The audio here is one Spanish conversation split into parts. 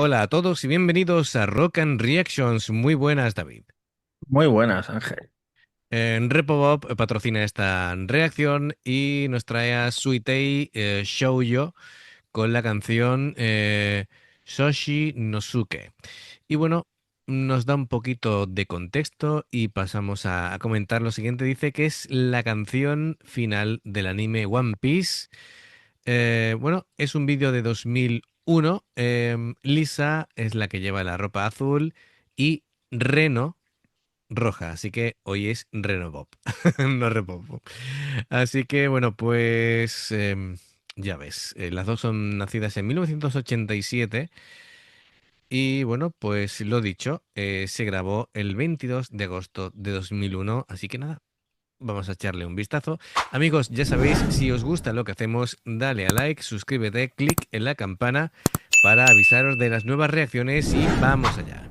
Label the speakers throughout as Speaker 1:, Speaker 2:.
Speaker 1: Hola a todos y bienvenidos a Rock and Reactions. Muy buenas, David.
Speaker 2: Muy buenas, Ángel.
Speaker 1: Repobop patrocina esta reacción y nos trae a Suitei Shoujo con la canción Soshi Nosuke. Y bueno, nos da un poquito de contexto y pasamos a comentar lo siguiente. Dice que es la canción final del anime One Piece. Bueno, es un vídeo de 2001. Lisa es la que lleva la ropa azul y Reno roja. Así que hoy es Reno Bob, no Repop. Así que bueno, pues ya ves, las dos son nacidas en 1987 y bueno, pues lo dicho, se grabó el 22 de agosto de 2001. Así que nada. Vamos a echarle un vistazo. Amigos, ya sabéis, si os gusta lo que hacemos, dale a like, suscríbete, clic en la campana para avisaros de las nuevas reacciones y vamos allá.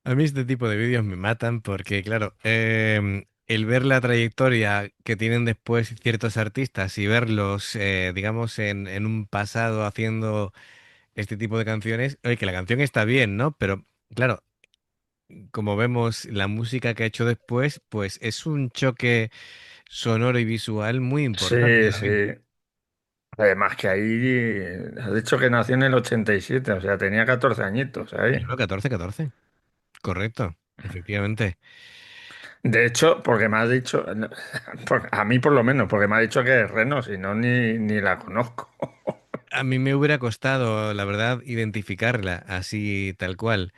Speaker 1: A mí este tipo de vídeos me matan porque, claro, el ver la trayectoria que tienen después ciertos artistas y verlos, digamos, en un pasado haciendo este tipo de canciones, oye, que la canción está bien, ¿no? Pero, claro, como vemos la música que ha hecho después, pues es un choque sonoro y visual muy importante,
Speaker 2: Sí,
Speaker 1: David.
Speaker 2: sí. Además que ahí has dicho que nació en el 87, o sea, tenía 14 añitos ahí.
Speaker 1: Claro, 14, correcto, efectivamente.
Speaker 2: De hecho, porque me has dicho, a mí por lo menos, porque me ha dicho que es Reno, si no ni la conozco.
Speaker 1: A mí me hubiera costado, la verdad, identificarla así tal cual.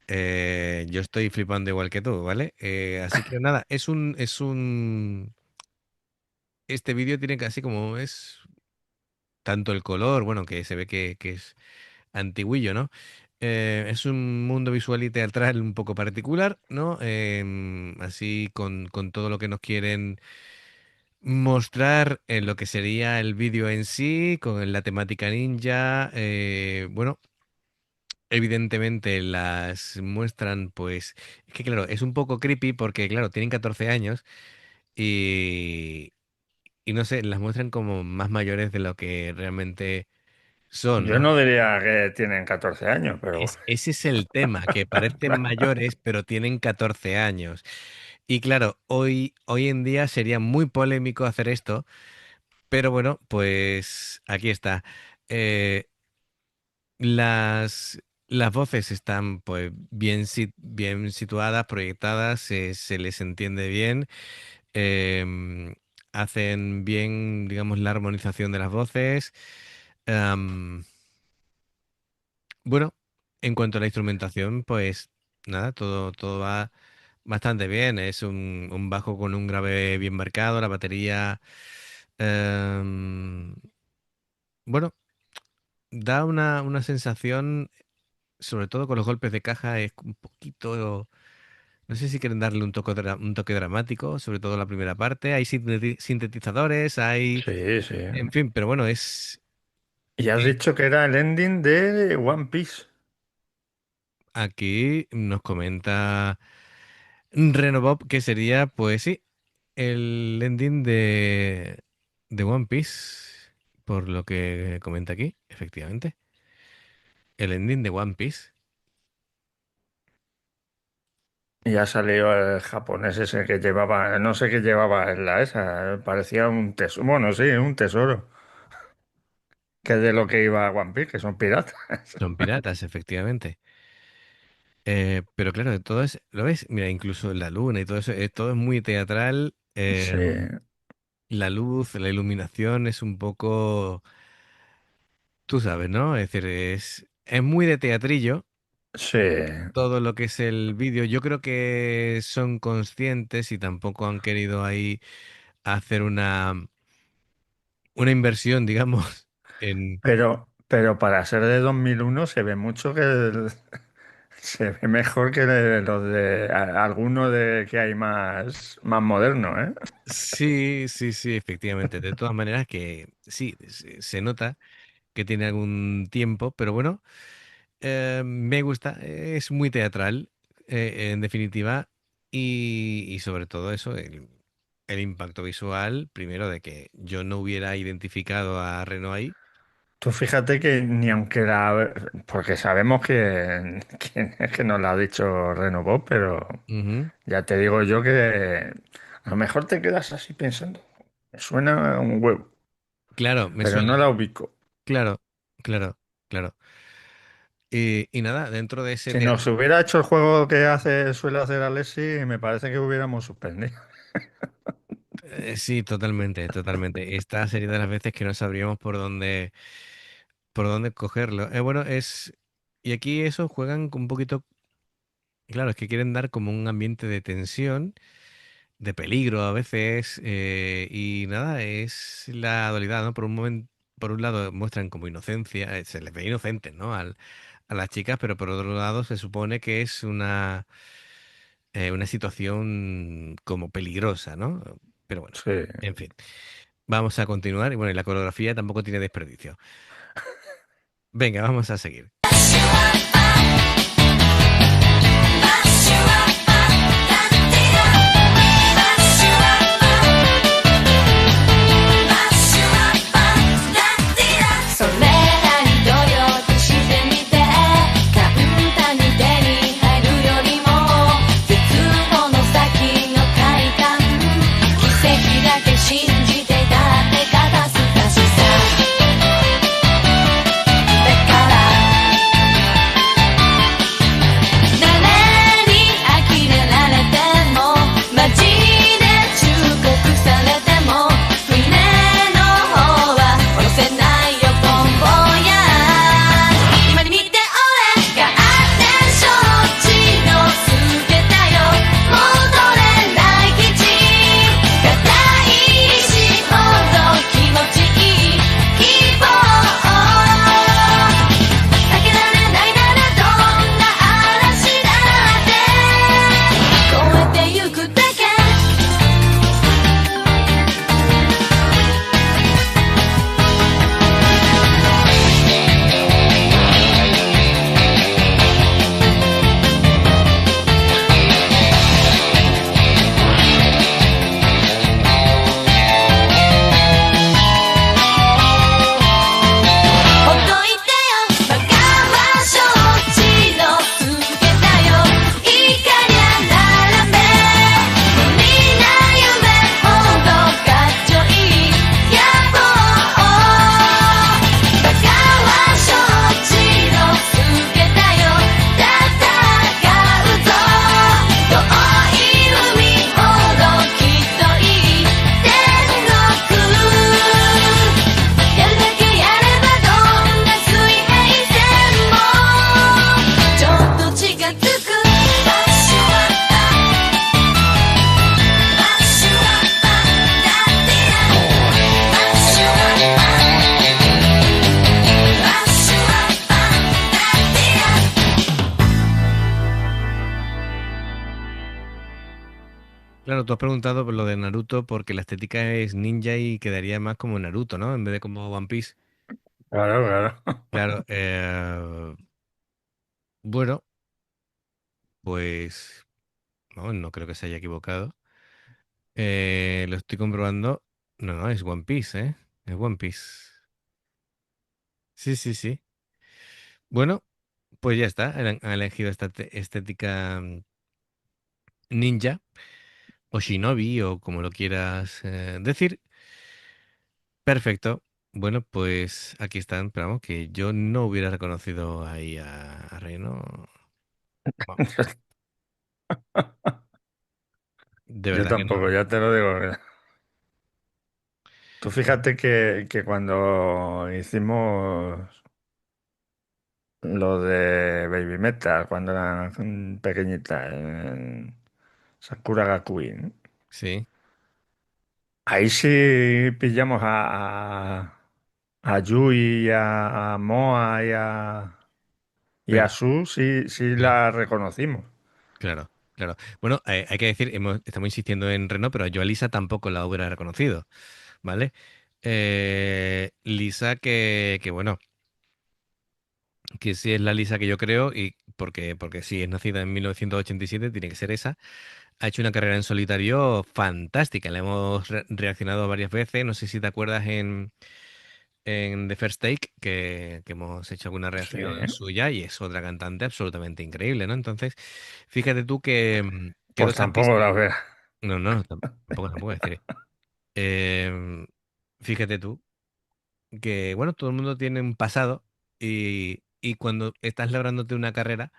Speaker 1: Yo estoy flipando igual que tú, ¿vale? Así que nada, este vídeo tiene casi como es tanto el color, bueno, que se ve que es antiguillo, ¿no? Es un mundo visual y teatral un poco particular, ¿no? Así con todo lo que nos quieren mostrar en lo que sería el vídeo en sí, con la temática ninja. Bueno, evidentemente las muestran, pues, es que claro, es un poco creepy porque, claro, tienen 14 años y, y no sé, las muestran como más mayores de lo que realmente son,
Speaker 2: Yo
Speaker 1: ¿no?
Speaker 2: no diría que tienen 14 años, pero
Speaker 1: Ese es el tema, que parecen mayores pero tienen 14 años. Y claro, hoy en día sería muy polémico hacer esto, pero bueno, pues aquí está. Eh, Las voces están pues bien, bien situadas, proyectadas, se les entiende bien, em, hacen bien, digamos, la armonización de las voces. Em, bueno, en cuanto a la instrumentación, pues nada, todo va bastante bien. Es un bajo con un grave bien marcado, la batería, em, bueno, da una sensación, sobre todo con los golpes de caja, es un poquito. No sé si quieren darle un toque dramático, sobre todo la primera parte. Hay sintetizadores, hay.
Speaker 2: Sí, sí.
Speaker 1: En fin, pero bueno, es.
Speaker 2: Y has dicho que era el ending de One Piece.
Speaker 1: Aquí nos comenta Renobob que sería, pues sí, el ending de One Piece. Por lo que comenta aquí, efectivamente. El ending de One Piece.
Speaker 2: Y ha salido el japonés ese que llevaba, no sé qué llevaba en la esa, parecía un tesoro, bueno, sí, un tesoro, que es de lo que iba a One Piece, que son piratas.
Speaker 1: Son piratas, efectivamente. Pero claro, todo es, ¿lo ves? Mira, incluso la luna y todo eso, todo es muy teatral.
Speaker 2: Sí,
Speaker 1: La luz, la iluminación es un poco, tú sabes, ¿no? Es decir, es muy de teatrillo
Speaker 2: sí,
Speaker 1: todo lo que es el vídeo. Yo creo que son conscientes y tampoco han querido ahí hacer una inversión, digamos, en.
Speaker 2: pero para ser de 2001 se ve mucho que se ve mejor que los de alguno de que hay más moderno, ¿eh?
Speaker 1: Sí, sí, sí, efectivamente. De todas maneras que sí, se nota que tiene algún tiempo, pero bueno. Me gusta, es muy teatral, en definitiva, y sobre todo eso, el impacto visual, primero de que yo no hubiera identificado a Reno ahí.
Speaker 2: Tú fíjate que ni aunque la... Porque sabemos que, quién es que nos lo ha dicho Renovó, pero
Speaker 1: Ujú.
Speaker 2: ya te digo yo que a lo mejor te quedas así pensando. Me suena un huevo,
Speaker 1: Claro, me
Speaker 2: pero
Speaker 1: suena,
Speaker 2: no la ubico.
Speaker 1: claro, claro, claro. Y nada, dentro de ese
Speaker 2: Si nos
Speaker 1: teatro,
Speaker 2: hubiera hecho el juego que suele hacer Alessi, me parece que hubiéramos suspendido.
Speaker 1: sí, totalmente, totalmente. Esta serie de las veces que no sabríamos por dónde cogerlo. Bueno, y aquí eso juegan con un poquito, claro, es que quieren dar como un ambiente de tensión de peligro a veces, y nada, es la dualidad, ¿no? Por un lado muestran como inocencia, se les ve inocentes, ¿no? A las chicas, pero por otro lado se supone que es una situación como peligrosa, ¿no? Pero bueno,
Speaker 2: Sí.
Speaker 1: en fin, vamos a continuar y bueno, y la coreografía tampoco tiene desperdicio. Venga, vamos a seguir. Claro, tú has preguntado por lo de Naruto porque la estética es ninja y quedaría más como Naruto, ¿no? En vez de como One Piece.
Speaker 2: Claro, claro.
Speaker 1: Claro, bueno, pues no, no creo que se haya equivocado. Lo estoy comprobando. No, no, es One Piece, ¿eh? Es One Piece. Sí, sí, sí. Bueno, pues ya está. Han elegido esta estética ninja o shinobi o como lo quieras decir. Perfecto. Bueno, pues aquí están, pero vamos, que yo no hubiera reconocido ahí a Reno. Vamos, de
Speaker 2: Yo
Speaker 1: verdad que no,
Speaker 2: tampoco,
Speaker 1: ¿eh?
Speaker 2: ya te lo digo. Tú fíjate que cuando hicimos lo de Baby Metal, cuando era pequeñita, en Sakura Gakuin,
Speaker 1: Sí,
Speaker 2: ahí sí pillamos a Yui, a Moa y a
Speaker 1: pero
Speaker 2: Su, sí, sí
Speaker 1: claro,
Speaker 2: la reconocimos.
Speaker 1: claro, claro. Bueno, hay que decir, estamos insistiendo en Reno, pero yo a Lisa tampoco la hubiera reconocido, ¿vale? Lisa que bueno, que sí es la Lisa que yo creo y porque sí es nacida en 1987, tiene que ser esa. Ha hecho una carrera en solitario fantástica. Le hemos reaccionado varias veces. No sé si te acuerdas en The First Take que hemos hecho alguna
Speaker 2: Sí.
Speaker 1: reacción suya y es otra cantante absolutamente increíble, ¿no? Entonces, fíjate tú que
Speaker 2: Pues
Speaker 1: dos
Speaker 2: tampoco
Speaker 1: artistas.
Speaker 2: la veo.
Speaker 1: No, no, tampoco decir. Em, Fíjate tú que, bueno, todo el mundo tiene un pasado y cuando estás labrándote una carrera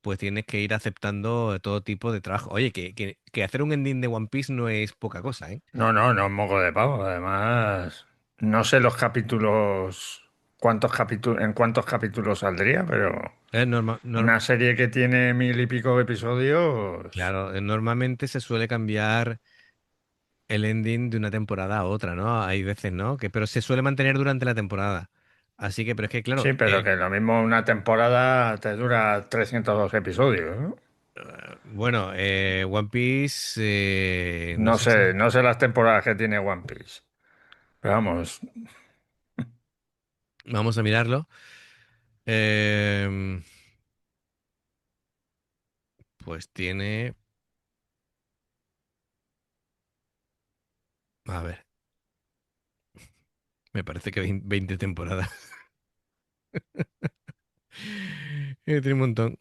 Speaker 1: pues tienes que ir aceptando todo tipo de trabajo. Oye, que hacer un ending de One Piece no es poca cosa, ¿eh?
Speaker 2: No, no, no es moco de pavo. Además, no sé los capítulos, en cuántos capítulos saldría, pero una serie que tiene 1000 y pico episodios.
Speaker 1: Claro, normalmente se suele cambiar el ending de una temporada a otra, ¿no? Hay veces, ¿no? Pero se suele mantener durante la temporada. Así que, pero es que, claro,
Speaker 2: Sí, pero que lo mismo una temporada te dura 302 episodios, ¿no?
Speaker 1: bueno, One Piece, no
Speaker 2: No
Speaker 1: sé si...
Speaker 2: sé, no sé las temporadas que tiene One Piece. Pero vamos,
Speaker 1: Vamos a mirarlo. Em, pues tiene... A ver, me parece que 20 temporadas. Tiene un montón.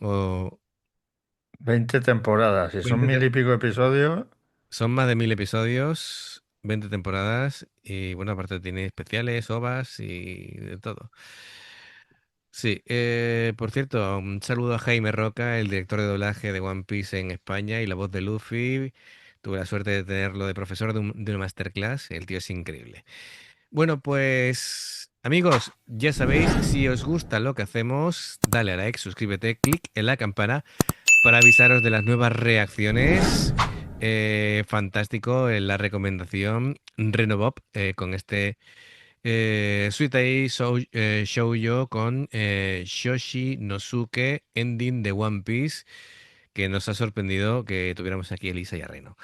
Speaker 2: 20 temporadas. Si son
Speaker 1: 20
Speaker 2: 1000 y pico episodios,
Speaker 1: Son más de 1000 episodios, 20 temporadas y bueno, aparte tiene especiales, ovas y de todo. Sí, por cierto, un saludo a Jaime Roca, el director de doblaje de One Piece en España y la voz de Luffy. Tuve la suerte de tenerlo de profesor de una masterclass. El tío es increíble. Bueno, pues amigos, ya sabéis, si os gusta lo que hacemos, dale a like, suscríbete, clic en la campana para avisaros de las nuevas reacciones. Fantástico la recomendación Renobop con este Suitai Shoujo con Shoshi Nosuke Ending de One Piece que nos ha sorprendido que tuviéramos aquí a Elisa y a Reno.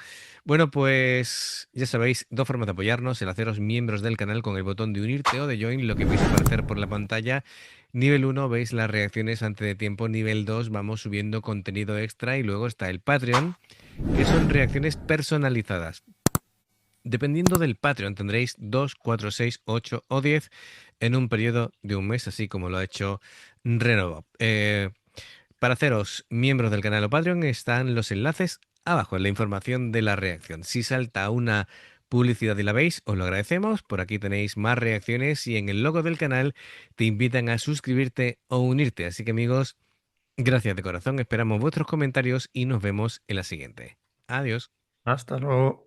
Speaker 1: Bueno, pues ya sabéis, dos formas de apoyarnos, el haceros miembros del canal con el botón de unirte o de join, lo que veis aparecer por la pantalla. Nivel uno veis las reacciones antes de tiempo, nivel 2 vamos subiendo contenido extra y luego está el Patreon, que son reacciones personalizadas. Dependiendo del Patreon tendréis 2, 4, 6, 8 o 10 en un periodo de un mes, así como lo ha hecho Renovo. Para haceros miembros del canal o Patreon están los enlaces abajo en la información de la reacción. Si salta una publicidad y la veis, os lo agradecemos. Por aquí tenéis más reacciones y en el logo del canal te invitan a suscribirte o unirte. Así que amigos, gracias de corazón, esperamos vuestros comentarios y nos vemos en la siguiente. Adiós.
Speaker 2: hasta luego.